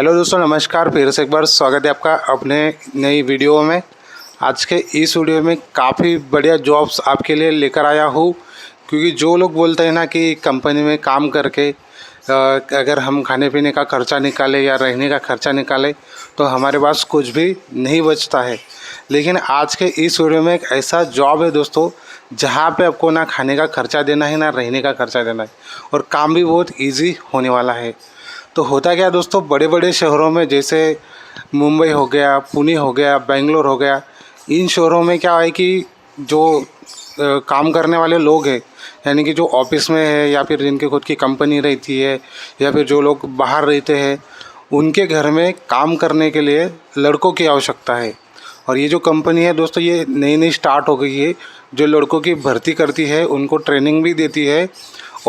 Hello दोस्तों, नमस्कार। फिर से एक बार स्वागत है आपका अपने नई वीडियो में। आज के इस वीडियो में काफ़ी बढ़िया जॉब्स आपके लिए लेकर आया हूँ, क्योंकि जो लोग बोलते हैं ना कि कंपनी में काम करके अगर हम खाने पीने का खर्चा निकालें या रहने का खर्चा निकालें तो हमारे पास कुछ भी नहीं बचता है। लेकिन आज के इस वीडियो में एक ऐसा जॉब है दोस्तों, जहाँ पे आपको ना खाने का खर्चा देना है ना रहने का खर्चा देना है, और काम भी बहुत ईजी होने वाला है। तो होता क्या दोस्तों, बड़े बड़े शहरों में जैसे मुंबई हो गया, पुणे हो गया, बेंगलोर हो गया, इन शहरों में क्या है कि जो काम करने वाले लोग हैं, यानी कि जो ऑफिस में है या फिर जिनकी खुद की कंपनी रहती है या फिर जो लोग बाहर रहते हैं, उनके घर में काम करने के लिए लड़कों की आवश्यकता है। और ये जो कंपनी है दोस्तों, ये नई नई स्टार्ट हो गई है। जो लड़कों की भर्ती करती है उनको ट्रेनिंग भी देती है,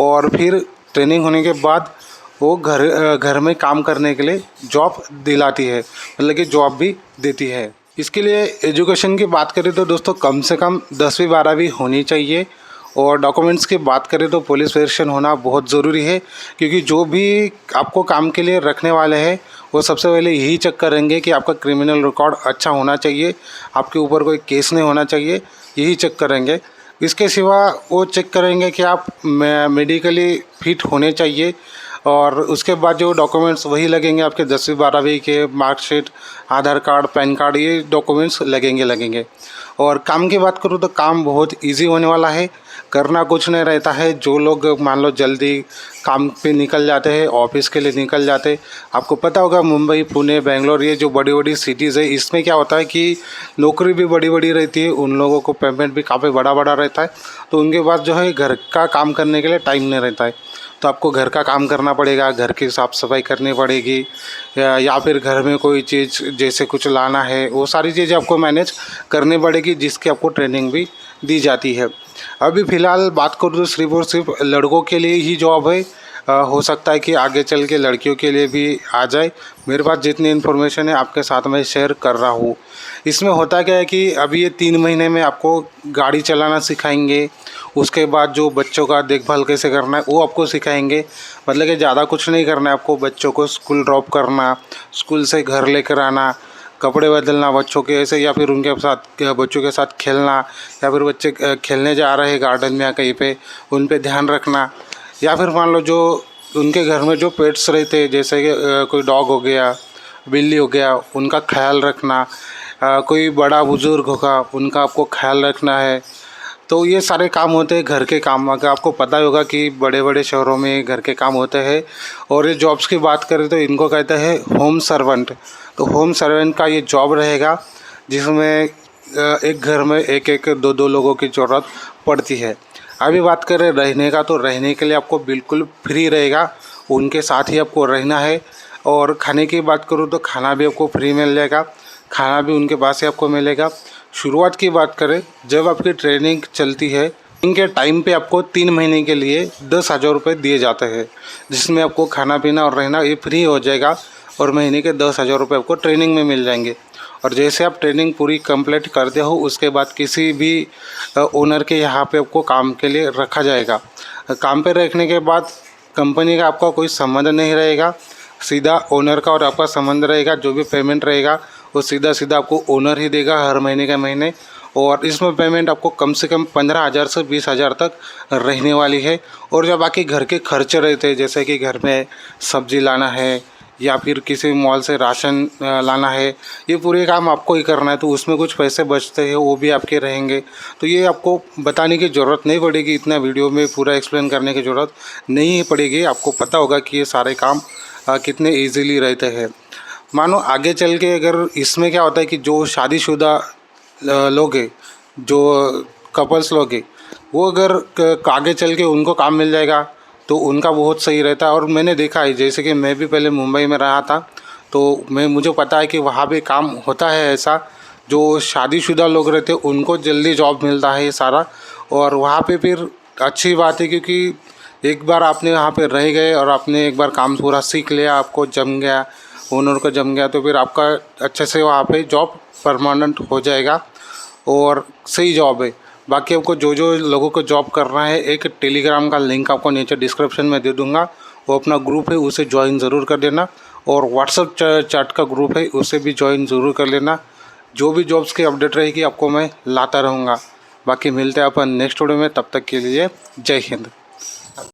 और फिर ट्रेनिंग होने के बाद वो घर में काम करने के लिए जॉब दिलाती है, मतलब कि जॉब भी देती है। इसके लिए एजुकेशन की बात करें तो दोस्तों कम से कम 10वीं 12वीं होनी चाहिए, और डॉक्यूमेंट्स की बात करें तो पुलिस वेरिफिकेशन होना बहुत ज़रूरी है, क्योंकि जो भी आपको काम के लिए रखने वाले हैं वो सबसे पहले यही चेक करेंगे कि आपका क्रिमिनल रिकॉर्ड अच्छा होना चाहिए, आपके ऊपर कोई केस नहीं होना चाहिए, यही चेक करेंगे। इसके सिवा वो चेक करेंगे कि आप मेडिकली फिट होने चाहिए, और उसके बाद जो डॉक्यूमेंट्स वही लगेंगे आपके 10वीं 12वीं के मार्कशीट, आधार कार्ड, पैन कार्ड, ये डॉक्यूमेंट्स लगेंगे। और काम की बात करूँ तो काम बहुत इजी होने वाला है, करना कुछ नहीं रहता है। जो लोग मान लो जल्दी काम पे निकल जाते हैं, ऑफिस के लिए निकल जाते, आपको पता होगा मुंबई, पुणे, बेंगलोर, ये जो बड़ी बड़ी सिटीज़ है, इसमें क्या होता है कि नौकरी भी बड़ी बड़ी रहती है, उन लोगों को पेमेंट भी काफ़ी बड़ा बड़ा रहता है, तो उनके पास जो है घर का काम करने के लिए टाइम नहीं रहता है। तो आपको घर का काम करना पड़ेगा, घर की साफ़ सफाई करनी पड़ेगी, या फिर घर में कोई चीज़ जैसे कुछ लाना है, वो सारी चीज़ें आपको मैनेज करनी पड़ेगी, जिसकी आपको ट्रेनिंग भी दी जाती है। अभी फ़िलहाल बात करूँ तो सिर्फ और सिर्फ लड़कों के लिए ही जॉब है। हो सकता है कि आगे चल के लड़कियों के लिए भी आ जाए। मेरे पास जितनी इन्फॉर्मेशन है आपके साथ में शेयर कर रहा हूँ। इसमें होता क्या है कि अभी ये 3 महीने में आपको गाड़ी चलाना सिखाएंगे, उसके बाद जो बच्चों का देखभाल कैसे करना है वो आपको सिखाएंगे। मतलब कि ज़्यादा कुछ नहीं करना है आपको, बच्चों को स्कूल ड्रॉप करना, स्कूल से घर लेकर आना, कपड़े बदलना बच्चों के ऐसे, या फिर उनके साथ बच्चों के साथ खेलना, या फिर बच्चे खेलने जा रहे हैं गार्डन में या कहीं पे, उन पे ध्यान रखना। या फिर मान लो जो उनके घर में जो पेट्स रहते हैं, जैसे कि कोई डॉग हो गया, बिल्ली हो गया, उनका ख्याल रखना, कोई बड़ा बुज़ुर्ग होगा उनका आपको ख्याल रखना है। तो ये सारे काम होते हैं घर के काम। अगर आपको पता ही होगा कि बड़े बड़े शहरों में घर के काम होते हैं। और ये जॉब्स की बात करें तो इनको कहते हैं होम सर्वेंट। तो होम सर्वेंट का ये जॉब रहेगा, जिसमें एक घर में एक एक दो दो लोगों की ज़रूरत पड़ती है। अभी बात करें रहने का, तो रहने के लिए आपको बिल्कुल फ्री रहेगा, उनके साथ ही आपको रहना है। और खाने की बात करूँ तो खाना भी आपको फ्री मिल जाएगा, खाना भी उनके पास ही आपको मिलेगा। शुरुआत की बात करें, जब आपकी ट्रेनिंग चलती है, इनके टाइम पे आपको 3 महीने के लिए 10,000 रुपये दिए जाते हैं, जिसमें आपको खाना पीना और रहना ये फ्री हो जाएगा, और महीने के 10,000 रुपये आपको ट्रेनिंग में मिल जाएंगे। और जैसे आप ट्रेनिंग पूरी कंप्लीट करते हो, उसके बाद किसी भी ओनर के यहाँ पे आपको काम के लिए रखा जाएगा। काम पे रखने के बाद कंपनी का आपका कोई संबंध नहीं रहेगा, सीधा ओनर का और आपका संबंध रहेगा। जो भी पेमेंट रहेगा वो सीधा सीधा आपको ओनर ही देगा हर महीने के महीने। और इसमें पेमेंट आपको कम से कम 15,000 से 20,000 तक रहने वाली है। और जो बाकी घर के खर्चे रहते हैं, जैसे कि घर में सब्ज़ी लाना है या फिर किसी मॉल से राशन लाना है, ये पूरे काम आपको ही करना है। तो उसमें कुछ पैसे बचते हैं, वो भी आपके रहेंगे। तो ये आपको बताने की ज़रूरत नहीं पड़ेगी, इतना वीडियो में पूरा एक्सप्लेन करने की ज़रूरत नहीं पड़ेगी। आपको पता होगा कि ये सारे काम कितने ईजीली रहते हैं। मानो आगे चल के अगर इसमें क्या होता है कि जो शादीशुदा लोग हैं, जो कपल्स लोग हैं, वो अगर आगे चल के उनको काम मिल जाएगा तो उनका बहुत सही रहता है। और मैंने देखा है, जैसे कि मैं भी पहले मुंबई में रहा था, तो मुझे पता है कि वहाँ पे काम होता है ऐसा। जो शादीशुदा लोग रहते हैं उनको जल्दी जॉब मिलता है ये सारा। और वहाँ पे फिर अच्छी बात है, क्योंकि एक बार आपने वहाँ पे रह गए और आपने एक बार काम पूरा सीख लिया, आपको जम गया, ओनर को जम गया, तो फिर आपका अच्छे से वहाँ पे जॉब परमानेंट हो जाएगा, और सही जॉब है। बाकी आपको जो जो लोगों को जॉब करना है, एक टेलीग्राम का लिंक आपको नीचे डिस्क्रिप्शन में दे दूँगा, वो अपना ग्रुप है, उसे ज्वाइन ज़रूर कर देना। और व्हाट्सअप चैट का ग्रुप है, उसे भी ज्वाइन ज़रूर कर लेना। जो भी जॉब्स की अपडेट रहेगी आपको मैं लाता रहूँगा। बाकी मिलते हैं अपन नेक्स्ट वीडियो में, तब तक के लिए जय हिंद।